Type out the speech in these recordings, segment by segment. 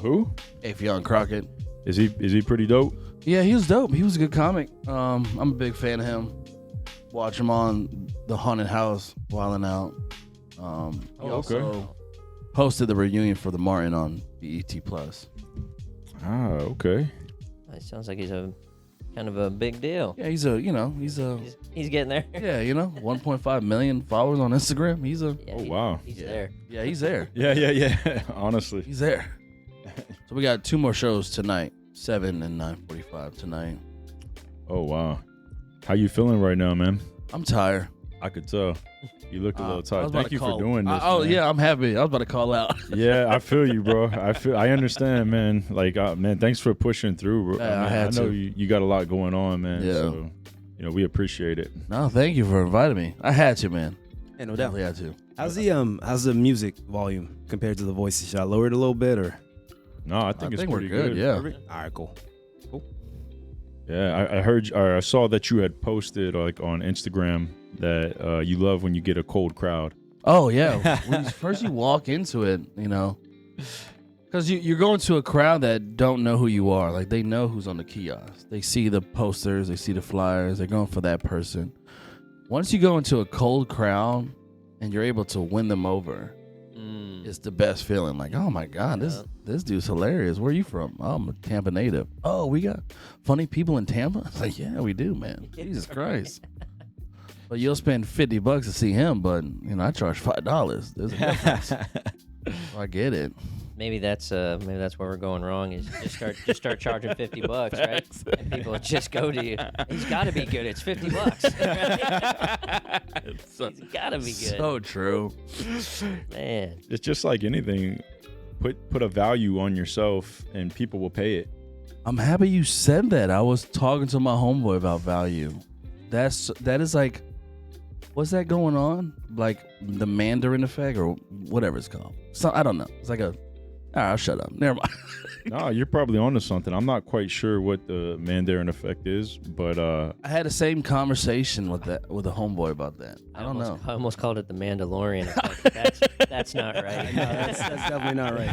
Who? Afion Crockett. Is he pretty dope? Yeah, he was dope. He was a good comic. I'm a big fan of him. Watch him on The Haunted House, Wildin' Out. He also hosted the reunion for the Martin on BET Plus. Ah, okay. That sounds like he's a kind of a big deal. Yeah, he's getting there. Yeah, 1.5 million followers on Instagram. Yeah, wow. He's there. Yeah, he's there. Yeah. Honestly, He's there. So we got 2 more shows tonight, 7 and 9:45 tonight. Oh wow. How you feeling right now, man? I'm tired. I could tell. You look a little tired. Thank you for doing this. Oh man. yeah, I'm happy. I was about to call out. Yeah, I feel you, bro. I understand, man. Like, man, thanks for pushing through. Bro. I know you got a lot going on, man. Yeah. So, we appreciate it. No, thank you for inviting me. I had to, man. Yeah, no doubt. Definitely had to. How's the music volume compared to the voices? Should I lower it a little bit or? No, I think it's we're pretty good. Yeah. All right, cool. Yeah, I heard, or I saw that you had posted like on Instagram that you love when you get a cold crowd. Oh yeah. When first you walk into it, because you're going to a crowd that don't know who you are. Like they know who's on the kiosk. They see the posters. They see the flyers. They're going for that person. Once you go into a cold crowd and you're able to win them over, it's the best feeling. Like, oh my God, this dude's hilarious. Where are you from? Oh, I'm a Tampa native. Oh, we got funny people in Tampa? It's like, yeah, we do, man. Jesus Christ. But you'll spend $50 to see him, but I charge $5. There's a difference. So I get it. Maybe that's where we're going wrong. Is just start charging $50, right? And people will just go to you. He's got to be good. It's $50. He's got to be good. So true, man. It's just like anything. Put a value on yourself, and people will pay it. I'm happy you said that. I was talking to my homeboy about value. That is like, what's that going on? Like the Mandarin effect or whatever it's called. So I don't know. It's like I'll shut up. Never mind. No, you're probably onto something. I'm not quite sure what the Mandarin effect is, but I had the same conversation with a homeboy about that. I don't know. I almost called it the Mandalorian effect. That's not right. No, that's definitely not right.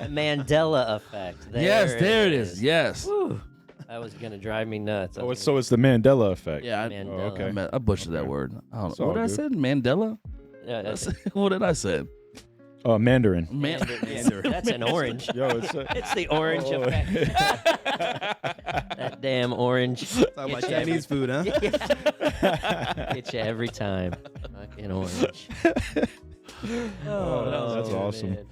Mandela effect. There it is. Yes. Whew. That was gonna drive me nuts. so it's the Mandela effect. Yeah. Mandela. okay. I butchered that word. I don't It's know. all What did I good. say? Mandela? What did I say? Mandarin. That's an orange. Yo, It's the orange effect. That damn orange. Talking about Chinese food, huh? Get you every time. Fucking orange. That's awesome. Man.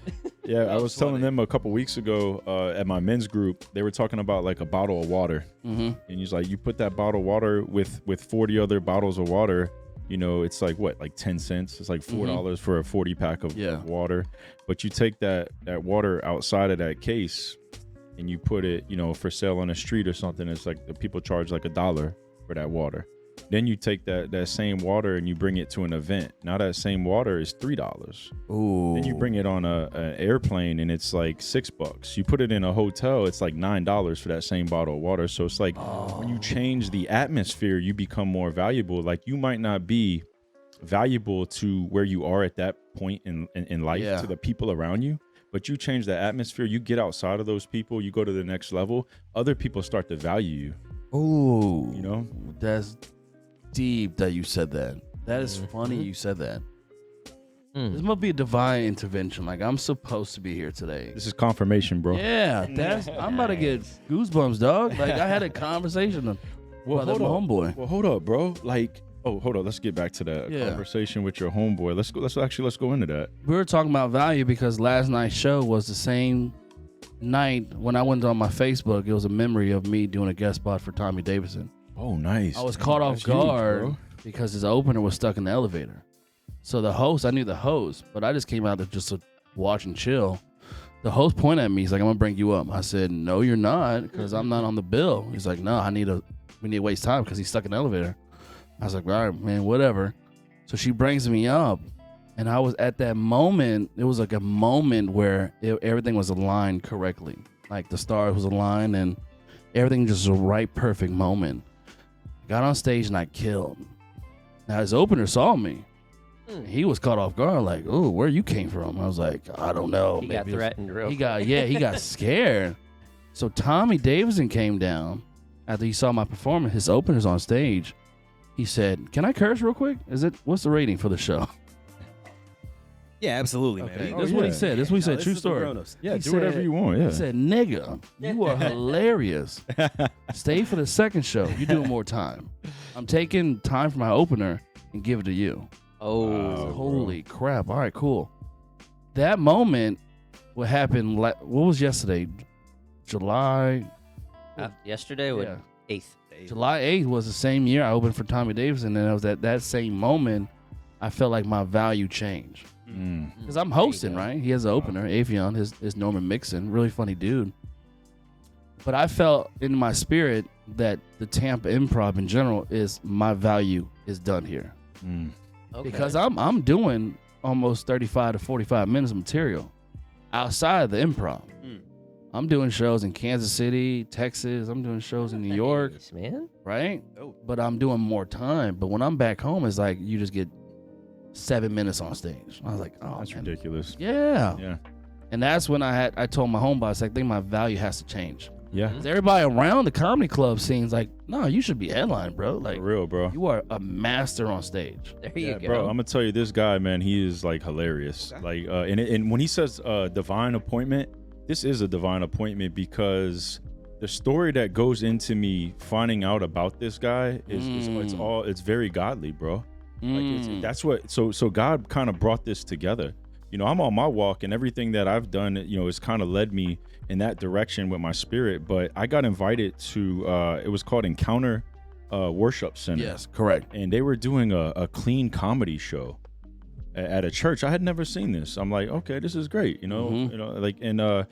Yeah, I was telling them a couple weeks ago at my men's group, they were talking about like a bottle of water. Mm-hmm. And he's like, you put that bottle of water with 40 other bottles of water, it's like what, like 10 cents? It's like $4 for a 40 pack of water. But you take that water outside of that case and you put it, for sale on the street or something. It's like the people charge like $1 for that water. Then you take that same water and you bring it to an event. Now that same water is $3. Ooh. Then you bring it on an airplane and it's like $6. You put it in a hotel, it's like $9 for that same bottle of water. So it's like when you change the atmosphere, you become more valuable. Like you might not be valuable to where you are at that point in life to the people around you, but you change the atmosphere, you get outside of those people, you go to the next level, other people start to value you. Ooh. That's deep that you said that. That is funny you said that. This must be a divine intervention. Like I'm supposed to be here today. This is confirmation, bro. Yeah, I'm about to get goosebumps, dog. Like I had a conversation with my homeboy. Well, hold up, bro. Like, hold up. Let's get back to that conversation with your homeboy. Let's go into that. We were talking about value because last night's show was the same night when I went on my Facebook. It was a memory of me doing a guest spot for Tommy Davidson. Oh, nice. I was caught off guard because his opener was stuck in the elevator. So the host, I knew the host, but I just came out to just watch and chill. The host pointed at me. He's like, I'm going to bring you up. I said, no, you're not, because I'm not on the bill. He's like, no, we need to waste time because he's stuck in the elevator. I was like, all right, man, whatever. So she brings me up, and I was at that moment. It was like a moment where everything was aligned correctly. Like the stars was aligned, and everything just was a right, perfect moment. Got on stage, and I killed. Now, his opener saw me. He was caught off guard, like, "Oh, where you came from?" I was like, "I don't know." He got threatened real He got scared. So Tommy Davidson came down after he saw my performance. His openers on stage. He said, "Can I curse real quick? What's the rating for the show?" Yeah, absolutely, man. Okay. That's what he said. That's what he said. True story. Yeah, He do whatever you want. Yeah. He said, "Nigga, you are hilarious. Stay for the second show. You're doing more time. I'm taking time for my opener and give it to you." Oh, Holy crap. All right, cool. That moment, what happened, what was yesterday? July? yesterday was 8th. July 8th was the same year I opened for Tommy Davidson, and it was at that same moment I felt like my value changed. Because I'm hosting, right? He has an opener, Avion, his Norman Mixon, really funny dude. But I felt in my spirit that the Tampa Improv in general is my value is done here. Okay. Because I'm doing almost 35 to 45 minutes of material outside of the improv. I'm doing shows in Kansas City, Texas. I'm doing shows in New York, man. right? But I'm doing more time. But when I'm back home, it's like you just get 7 minutes on stage. I was like, oh, that's man. ridiculous. Yeah. And that's when I told my homeboss, I think my value has to change. Yeah. Because everybody around the comedy club scene's like, no, you should be headline, bro. Like, For real, bro. you are a master on stage. There you go. Bro, I'm gonna tell you, this guy, man, he is like hilarious. Like, and when he says divine appointment, this is a divine appointment because the story that goes into me finding out about this guy is it's very godly, bro. Like that's what. So God kind of brought this together. You know, I'm on my walk, and everything that I've done, you know, has kind of led me in that direction with my spirit. But I got invited to, it was called Encounter Worship Center. Yes, correct. And they were doing a clean comedy show at a church. I had never seen this. I'm like, okay, this is great. You know, like, and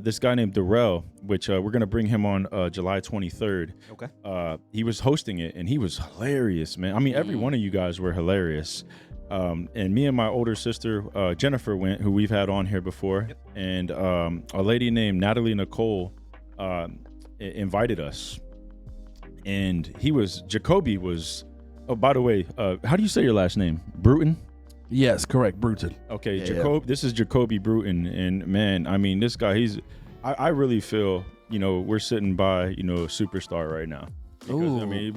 this guy named Darrell, which we're gonna bring him on July 23rd. Okay. He was hosting it, and he was hilarious, man. I mean, every one of you guys were hilarious. And me and my older sister Jennifer went, who we've had on here before, and a lady named Natalie Nicole invited us, and Jacoby was. Oh, by the way, how do you say your last name? Bruton? Yes, correct, Bruton. Okay, This is Jacoby Bruton, and man, I mean, this guy, I really feel, you know, we're sitting by, you know, a superstar right now. Because, I mean,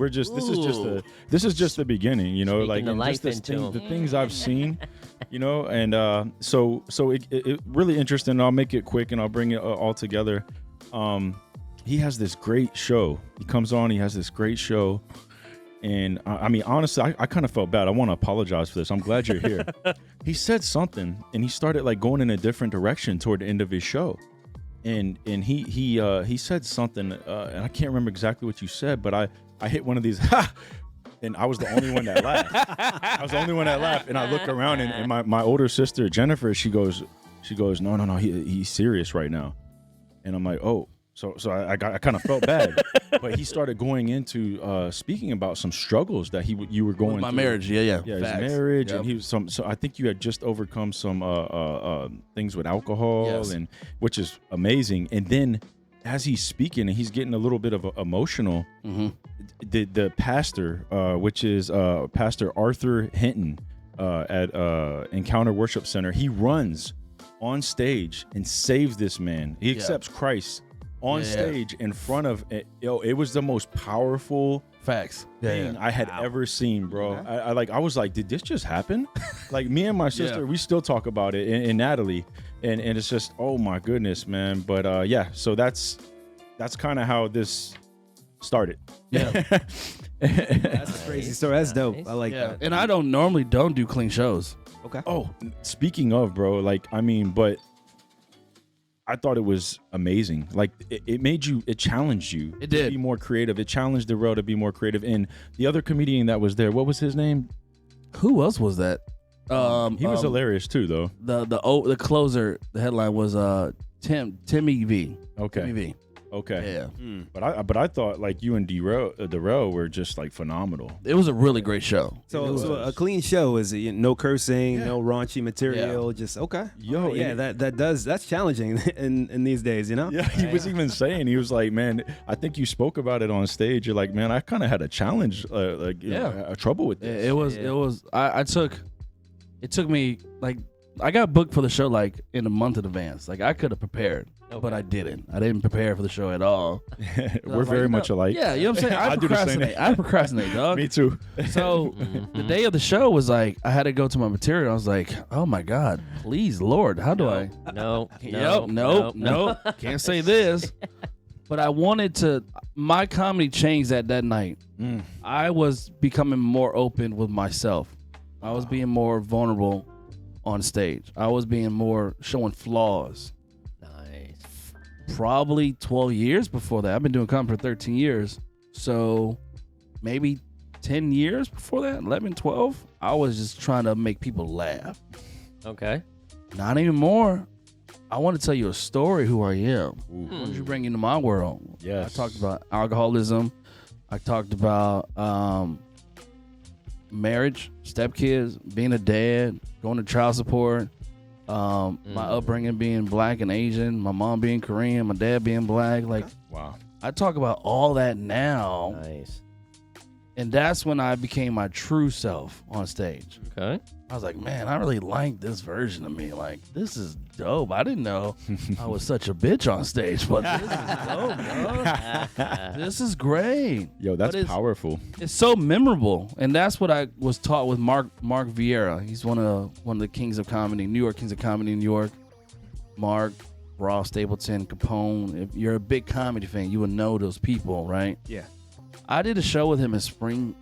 this is just the beginning, you know, Speaking like just the things I've seen, you know, and so it really interesting. I'll make it quick and I'll bring it all together. He has this great show. He comes on, he has this great show. And I mean, honestly, I kind of felt bad. I want to apologize for this. I'm glad you're here. He said something, and he started like going in a different direction toward the end of his show. And he said something, and I can't remember exactly what you said, but I hit one of these, ha! And I was the only one that laughed. And I look around, and my older sister Jennifer, she goes, no, he's serious right now. And I'm like, oh. So I kind of felt bad, but he started going into speaking about some struggles that you were going with my through. marriage, yeah, his marriage, and he was so I think you had just overcome some things with alcohol, and which is amazing. And then as he's speaking and he's getting a little bit of emotional, the pastor, which is Pastor Arthur Hinton at Encounter Worship Center, he runs on stage and saves this man. He accepts Christ on stage in front of it. It was the most powerful thing I had ever seen, bro. I was like, did this just happen? Like, me and my sister, we still talk about it, and Natalie, and it's just, oh my goodness, man. But so that's kind of how this started. Yeah. That's a crazy story. That's dope. I like that. And I don't do clean shows. Okay. Oh, speaking of, bro, like, I mean, but I thought it was amazing. Like, it challenged you. It did. To be more creative. It challenged Darrell to be more creative. And the other comedian that was there, what was his name? Who else was that? He was hilarious too, though. The closer, the headline was Timmy V. Okay. Timmy V. Okay. Yeah. But I thought like you and Darrell were just like phenomenal. It was a really great show. So a clean show is no cursing, no raunchy material, just okay. Yo, that's challenging in these days, you know? Yeah, he was even saying, he was like, man, I think you spoke about it on stage. You're like, man, I kind of had a challenge, a trouble with this. It was I took it took me like I got booked for the show like in a month in advance. Like I could have prepared, but I didn't. I didn't prepare for the show at all. We're very much alike. Yeah, you know what I'm saying? I do the same procrastinate. thing. I procrastinate, dog. Me too. So the day of the show was like I had to go to my material. I was like, oh my God, please, Lord, how do I? No. Can't say this. But I wanted to. My comedy changed that night. I was becoming more open with myself. I was being more vulnerable on stage. I was being more showing flaws. Nice. Probably 12 years before that. I've been doing comedy for 13 years. So maybe 10 years before that, 11, 12, I was just trying to make people laugh. Okay. Not anymore. I want to tell you a story who I am. What did you bring into my world? Yes. I talked about alcoholism. I talked about marriage, stepkids, being a dad, going to child support, my upbringing being black and Asian, my mom being Korean, my dad being black. Like, wow. I talk about all that now. Nice. And that's when I became my true self on stage. Okay. I was like, man, I really like this version of me. Like, this is dope. I didn't know I was such a bitch on stage, but this is dope, bro. This is great. Yo, that's powerful. It's so memorable, and that's what I was taught with Mark Vieira. He's one of the kings of comedy, New York kings of comedy in New York. Mark, Ross Stapleton, Capone. If you're a big comedy fan, you would know those people, right? Yeah. I did a show with him in Spring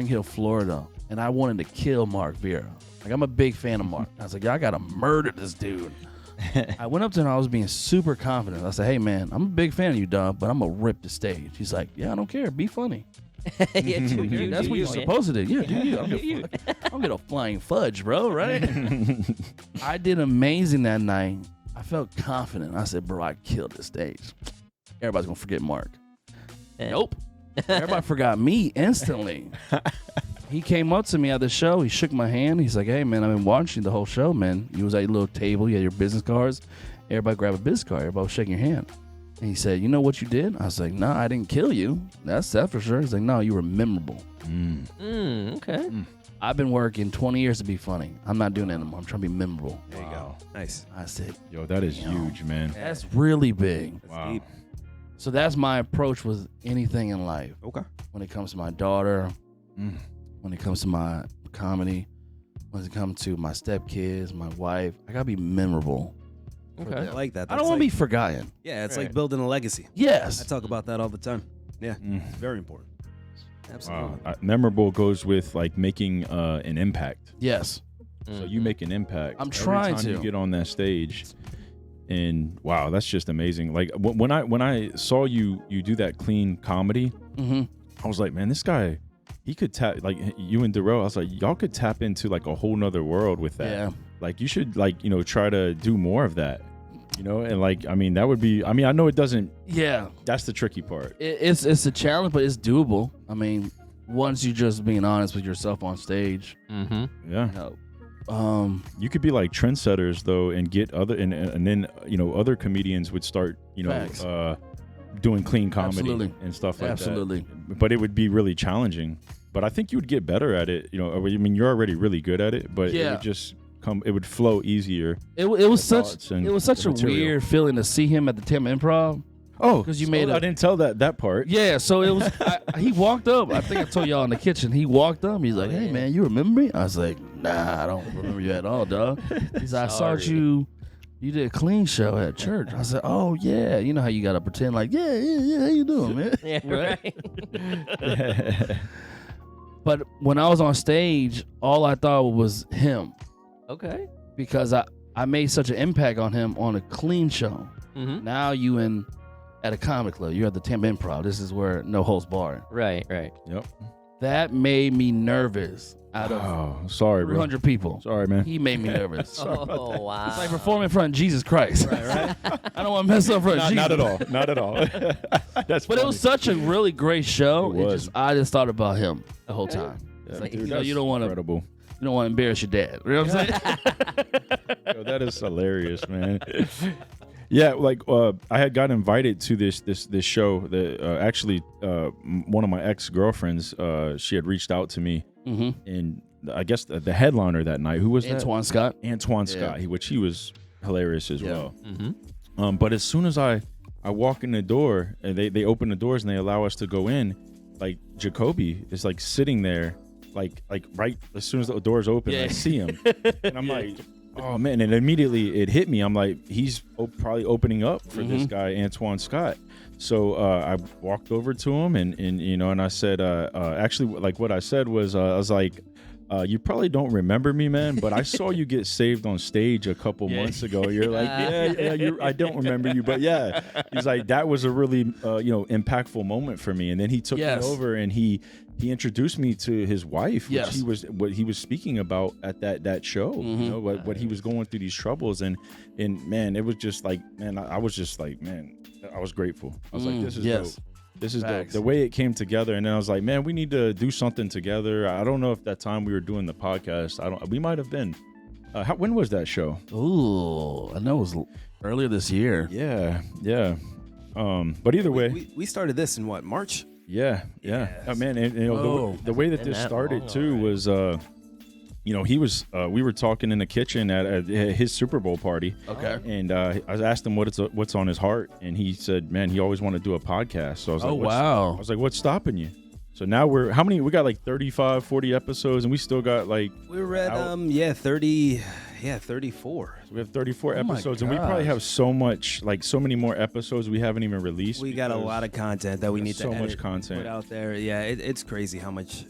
Hill, Florida, and I wanted to kill Mark Vieira. Like, I'm a big fan of Mark. I was like, I gotta murder this dude. I went up to him, I was being super confident. I said, hey man, I'm a big fan of you, dog, but I'm gonna rip the stage. He's like, yeah, I don't care, be funny. Yeah, dude, That's what you're supposed to do. Yeah, do you. I'm gonna flying fudge, bro, right? I did amazing that night. I felt confident. I said, bro, I killed this stage. Everybody's gonna forget Mark. Nope. Everybody forgot me instantly. He came up to me at the show. He shook my hand. He's like, hey, man, I've been watching the whole show, man. You was at your little table. You had your business cards. Everybody grabbed a business card. Everybody was shaking your hand. And he said, you know what you did? I was like, no, I didn't kill you. That's that for sure. He's like, no, you were memorable. Okay. I've been working 20 years to be funny. I'm not doing that anymore. I'm trying to be memorable. There you go. Nice. I said, yo, that is huge, man. That's really big. That's Wow. deep. So that's my approach with anything in life. Okay. When it comes to my daughter, when it comes to my comedy, when it comes to my stepkids, my wife, I gotta be memorable. Okay. I like that. I don't want to be forgotten. Yeah, it's Right. like building a legacy. Yes. I talk about that all the time. Yeah, it's very important. Absolutely. Wow. Memorable goes with like making an impact. Yes. So you make an impact. I'm trying every time to. you get on that stage. And wow, that's just amazing. Like when I saw you do that clean comedy, I was like, man, this guy, he could tap, like you and Darrell. I was like, y'all could tap into like a whole nother world with that. Yeah. Like you should like, you know, try to do more of that, you know? And like, I mean, that would be, I mean, I know it doesn't, Yeah. that's the tricky part. It's a challenge, but it's doable. I mean, once you just being honest with yourself on stage, Yeah. you know, You could be like trendsetters though, and get other, and then, you know, other comedians would start, you know, Facts. doing clean comedy Absolutely. and stuff like Absolutely. that. But it would be really challenging. But I think you would get better at it. You know, I mean, you're already really good at it, but it Yeah. would just come. It would flow easier. it was thoughts such and it was such the a material. weird feeling to see him at the Tim Improv. Oh, 'Cause you made I didn't tell that part. Yeah, so it was. He walked up. I think I told y'all in the kitchen. He walked up. He's like, "Hey, man, you remember me?" I was like, "Nah, I don't remember you at all, dog." He's like, "I saw Sorry. you. You did a clean show at church." I said, "Oh yeah, you know how you gotta pretend like, yeah. How you doing, man?" Yeah, right. But when I was on stage, all I thought was him Okay. because I made such an impact on him on a clean show. Mm-hmm. Now you at a comedy club. You're at the Tampa Improv. This is where no holds barred. Right. Yep. That made me nervous. Out of Oh, sorry, bro. 300 people. Sorry, man. He made me nervous. Oh wow. It's like performing in front of Jesus Christ. Right? I don't want to mess up in front of Jesus. Not at all. Not at all. That's But it was such a really great show. It was. I just thought about him the whole time. Yeah, like, dude, you know, that's you don't wanna- incredible. You don't want to embarrass your dad. You know what I'm saying? Yo, that is hilarious, man. Yeah, like I had got invited to this show that actually one of my ex-girlfriends she had reached out to me, and I guess the headliner that night. Who was Antoine Scott. Antoine Scott, which he was hilarious as well. Mm-hmm. But as soon as I walk in the door, and they open the doors and they allow us to go in, like Jacoby is like sitting there, like right as soon as the doors open, I see him, and I'm like, oh man! And immediately it hit me. I'm like, he's probably opening up for this guy, Antoine Scott. So I walked over to him and you know, and I said, actually, like what I said was, I was like, you probably don't remember me, man, but I saw you get saved on stage a couple months ago. You're like, I don't remember you, but yeah. He's like, that was a really, impactful moment for me. And then he took me over and he introduced me to his wife, which what he was speaking about at that show. You know, what he was going through these troubles, and man, it was just like, man, I was just like, man, I was grateful. I was like, this is dope. This is the way it came together, and then I was like, man, we need to do something together. I don't know if that time we were doing the podcast, we might have been. When was that show? Ooh, I know it was earlier this year. Yeah. But either way, we started this in what, March? Yeah. Oh, man, and you know, the way that this started too was, you know, he was. We were talking in the kitchen at his Super Bowl party. Okay. And I asked him what's on his heart, and he said, "Man, he always wanted to do a podcast." So I was like, wow. I was like, "What's stopping you?" So now how many? We got like 35, 40 episodes, and we still got like. We were at 34. So we have 34 episodes, and we probably have so many more episodes we haven't even released. We got a lot of content that we need to edit, much content put out there. Yeah, it's crazy how much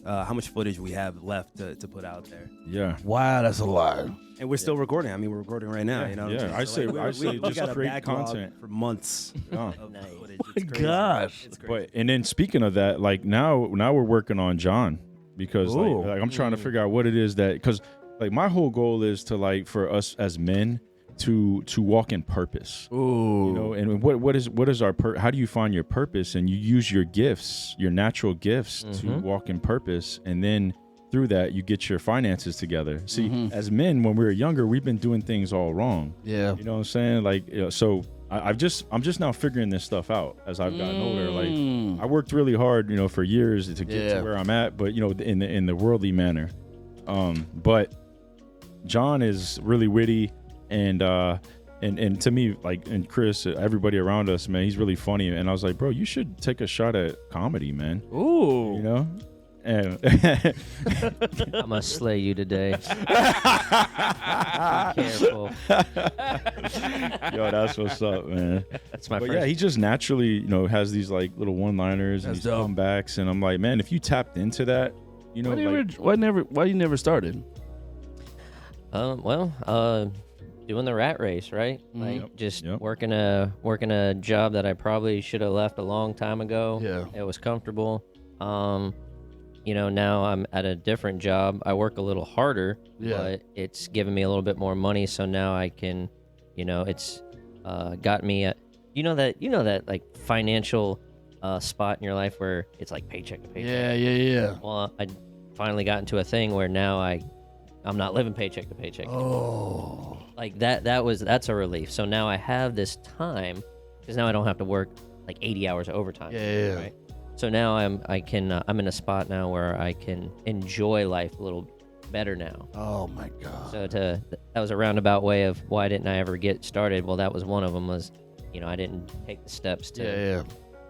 footage we have left to put out there. Yeah. Wow, that's a lot. And we're still recording. I mean, we're recording right now. You know. Yeah. I say we just got a great backlog content for months. Of footage. It's crazy. Gosh. It's crazy. But and then speaking of that, like now we're working on John, because like I'm trying to figure out what it is that, because like my whole goal is to, like, for us as men to walk in purpose. Ooh. You know, and what is our how do you find your purpose? And you use your gifts, your natural gifts, to walk in purpose, and then through that you get your finances together. See, as men, when we were younger, we've been doing things all wrong. Yeah. You know what I'm saying? Like, so I'm just now figuring this stuff out as I've gotten older. Like, I worked really hard, you know, for years to get to where I'm at, but you know, in the worldly manner. But John is really witty, and to me, like, and Chris, everybody around us, man, he's really funny. And I was like, bro, you should take a shot at comedy, man. Ooh. You know? And I'm gonna slay you today. Be careful. Yo, that's what's up, man. That's my but first. yeah, he just naturally, you know, has these like little one-liners and these comebacks, and I'm like, man, if you tapped into that, you know, why you never started? Doing the rat race, right? Like just working a job that I probably should have left a long time ago. Yeah. It was comfortable. You know, now I'm at a different job. I work a little harder, but it's giving me a little bit more money. So now I can, you know, it's got me at, you know that like financial spot in your life where it's like paycheck to paycheck. Yeah. Well, I finally got into a thing where now I'm not living paycheck to paycheck. Oh. Like that's a relief. So now I have this time, because now I don't have to work like 80 hours of overtime. Yeah. Right? So now I'm in a spot now where I can enjoy life a little better now. Oh my God. So that was a roundabout way of why didn't I ever get started? Well, that was one of them, was, you know, I didn't take the steps to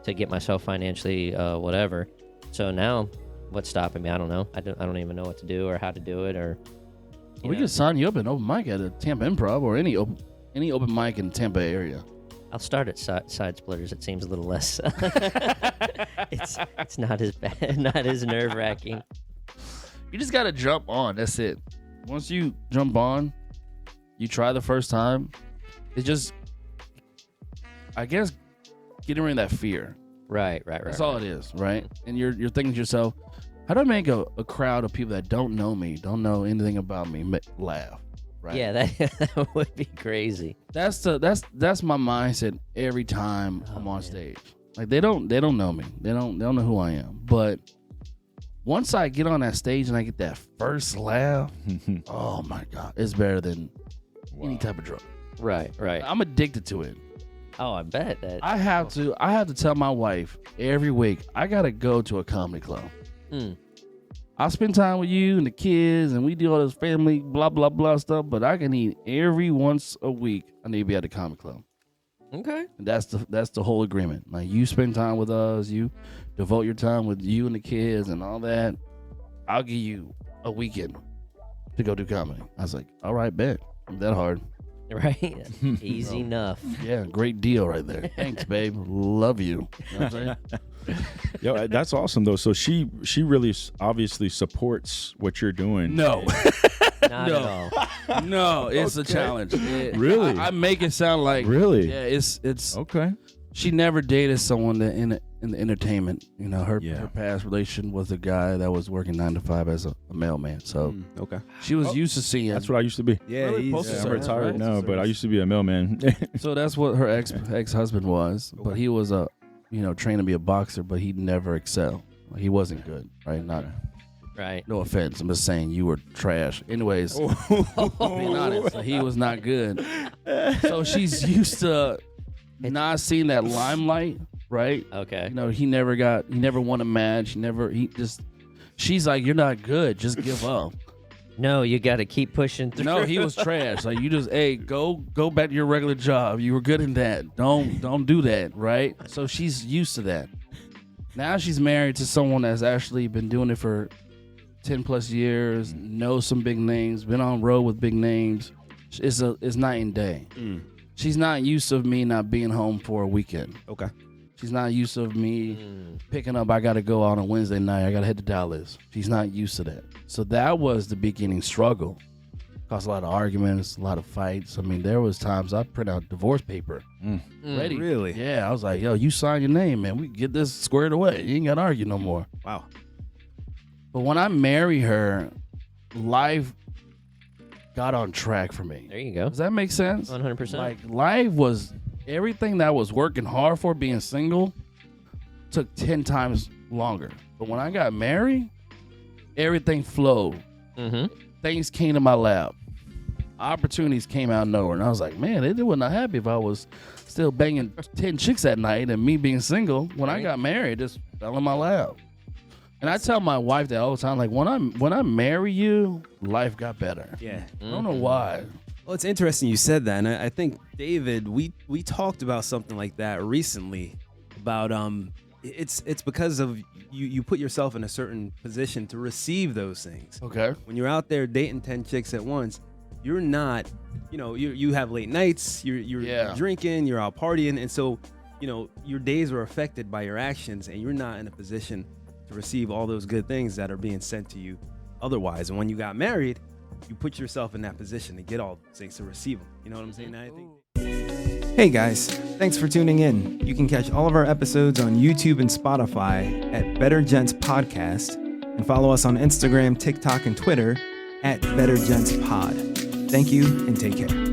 get myself financially whatever. So now what's stopping me? I don't know. I don't even know what to do or how to do it, or we could sign you up in open mic at a Tampa Improv or any open mic in Tampa area. I'll start at side splitters. It seems a little less. It's not as bad, not as nerve wracking. You just gotta jump on. That's it. Once you jump on, you try the first time. It's just, I guess, getting rid of that fear. Right. That's all it is, right? And you're thinking to yourself, how do I make a crowd of people that don't know me, don't know anything about me, laugh? Right? Yeah, that would be crazy. That's my mindset every time I'm on stage. Like they don't know me. They don't know who I am. But once I get on that stage and I get that first laugh, oh my God, it's better than any type of drug. Right. I'm addicted to it. Oh, I bet that. I have to tell my wife every week, I gotta go to a comedy club. I'll spend time with you and the kids, and we do all this family blah blah blah stuff. But I can eat every once a week. I need to be at the comedy club. Okay. And that's the whole agreement. Like, you spend time with us, you devote your time with you and the kids and all that. I'll give you a weekend to go do comedy. I was like, all right, bet. I'm that hard. Right? Easy enough. Yeah, great deal right there. Thanks, babe. Love you. You know what I'm saying? Yo, that's awesome though. So she really obviously supports what you're doing. No. Not at all. No, it's a challenge. Really? I make it sound like Really? Yeah, it's Okay. She never dated someone that in the entertainment. You know, her Yeah. past relation was a guy that was working 9 to 5 as a mailman. So Okay. she was used to seeing. That's what I used to be. Yeah, Really? he's, Postal I'm service, retired right? now, but I used to be a mailman. So that's what her ex-husband was. But he was trained to be a boxer, but he never excelled. Like, he wasn't good, right? Not Right. no offense. I'm just saying you were trash. Anyways, being honest, so he was not good. So she's used to not seeing that limelight, right? Okay. You know, he never won a match. She's like, you're not good. Just give up. No, you got to keep pushing through. No, he was trash. Like, you just, hey, go back to your regular job. You were good in that. Don't do that, right? So she's used to that. Now she's married to someone that's actually been doing it for 10 plus years, knows some big names, been on road with big names. It's night and day. She's not used to me not being home for a weekend. Okay. She's not used to me picking up. I got to go out on a Wednesday night. I got to head to Dallas. She's not used to that. So that was the beginning struggle. Caused a lot of arguments, a lot of fights. I mean, there was times I print out divorce paper. Ready. Really? Yeah, I was like, yo, you sign your name, man. We can get this squared away. You ain't got to argue no more. Wow. But when I marry her, life got on track for me. There you go. Does that make sense? 100%. Like, life was everything that I was working hard for, being single, took 10 times longer. But when I got married, everything flowed. Mm-hmm. Things came to my lap. Opportunities came out of nowhere. And I was like, man, they were not happy if I was still banging 10 chicks at night and me being single. When I got married, it just fell in my lap. And I tell my wife that all the time, like, when I marry you, life got better. Yeah. I don't know why. Well, it's interesting you said that, and I think, David, we talked about something like that recently. About it's because of you put yourself in a certain position to receive those things. Okay. When you're out there dating 10 chicks at once, you're not, you have late nights, you're drinking, you're out partying, and so your days are affected by your actions, and you're not in a position to receive all those good things that are being sent to you otherwise. And when you got married, you put yourself in that position to get all those things, to receive them. You know what I'm saying? I think. Hey guys, thanks for tuning in. You can catch all of our episodes on YouTube and Spotify at Better Gents Podcast, and follow us on Instagram, TikTok, and Twitter at Better Gents Pod. Thank you and take care.